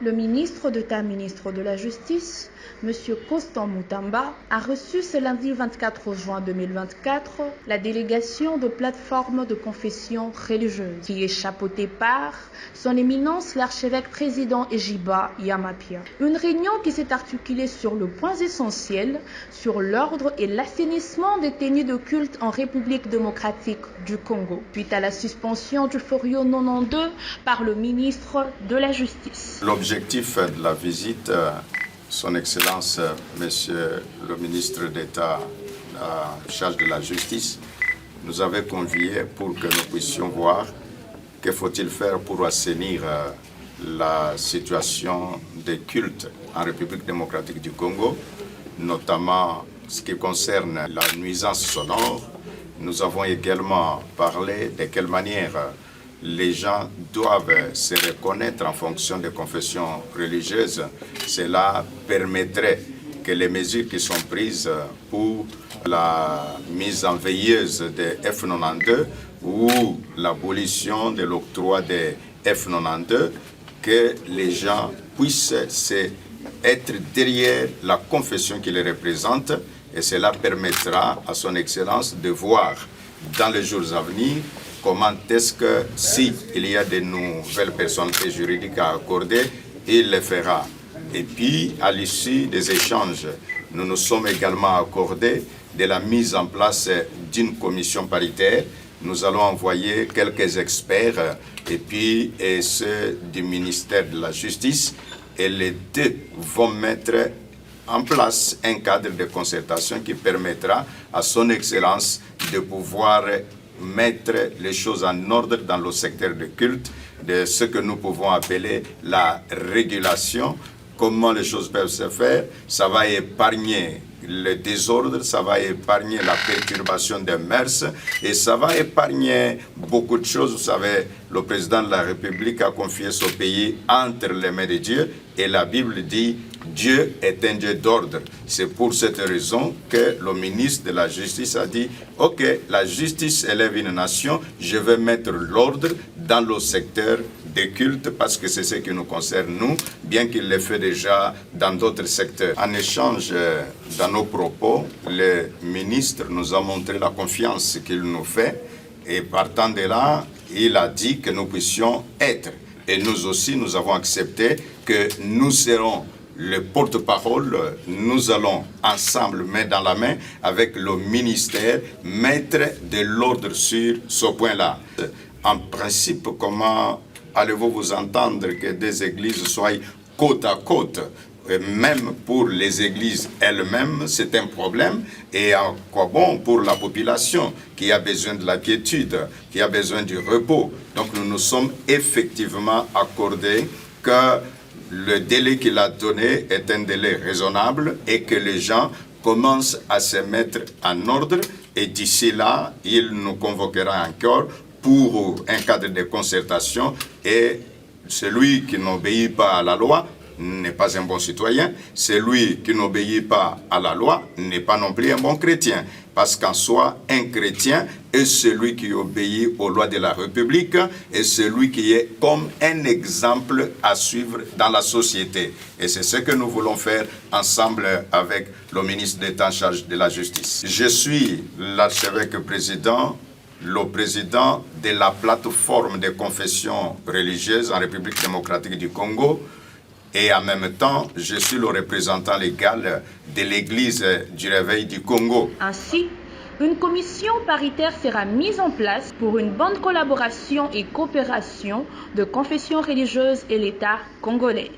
Le ministre d'État, ministre de la Justice, M. Constant Moutamba, a reçu ce lundi 24 juin 2024 la délégation de plateforme de confession religieuse qui est chapeautée par son éminence l'archevêque président Ejiba Yamapia. Une réunion qui s'est articulée sur le point essentiel, sur l'ordre et l'assainissement des tenues de culte en République démocratique du Congo, suite à la suspension du Forio 92 par le ministre de la Justice. L'objectif de la visite, Son Excellence, Monsieur le ministre d'État en charge de la Justice, nous avait conviés pour que nous puissions voir que faut-il faire pour assainir la situation des cultes en République démocratique du Congo, notamment ce qui concerne la nuisance sonore. Nous avons également parlé de quelle manière les gens doivent se reconnaître en fonction des confessions religieuses. Cela permettrait que les mesures qui sont prises pour la mise en veilleuse des F92 ou l'abolition de l'octroi des F92, que les gens puissent être derrière la confession qui les représente, et cela permettra à son Excellence de voir dans les jours à venir comment est-ce que, s'il y a de nouvelles personnalités juridiques à accorder, il les fera. Et puis, à l'issue des échanges, nous nous sommes également accordés de la mise en place d'une commission paritaire. Nous allons envoyer quelques experts et puis ceux du ministère de la Justice, et les deux vont mettre en place un cadre de concertation qui permettra à son Excellence de pouvoir mettre les choses en ordre dans le secteur de culte, de ce que nous pouvons appeler la régulation. Comment les choses peuvent se faire, ça va épargner le désordre, ça va épargner la perturbation des mœurs et ça va épargner beaucoup de choses. Vous savez, le président de la République a confié ce pays entre les mains de Dieu et la Bible dit Dieu est un Dieu d'ordre. C'est pour cette raison que le ministre de la Justice a dit ok, la justice élève une nation, je vais mettre l'ordre dans le secteur des cultes parce que c'est ce qui nous concerne nous, bien qu'il l'ait fait déjà dans d'autres secteurs. En échange, dans nos propos, le ministre nous a montré la confiance qu'il nous fait et partant de là, il a dit que nous puissions être. Et nous aussi, nous avons accepté que nous serons le porte-parole, nous allons ensemble, main dans la main, avec le ministère, mettre de l'ordre sur ce point-là. En principe, comment allez-vous vous entendre que des églises soient côte à côte? Même pour les églises elles-mêmes, c'est un problème. Et en quoi bon pour la population qui a besoin de la quiétude, qui a besoin du repos. Donc nous nous sommes effectivement accordés que le délai qu'il a donné est un délai raisonnable et que les gens commencent à se mettre en ordre. Et d'ici là, il nous convoquera encore pour un cadre de concertation. Et celui qui n'obéit pas à la loi n'est pas un bon citoyen. Celui qui n'obéit pas à la loi n'est pas non plus un bon chrétien. Parce qu'en soi, un chrétien est celui qui obéit aux lois de la République et celui qui est comme un exemple à suivre dans la société. Et c'est ce que nous voulons faire ensemble avec le ministre d'État en charge de la Justice. Je suis l'archevêque président, le président de la plateforme de confession religieuse en République démocratique du Congo. Et en même temps, je suis le représentant légal de l'Église du Réveil du Congo. Ainsi, une commission paritaire sera mise en place pour une bonne collaboration et coopération de confessions religieuses et l'État congolais.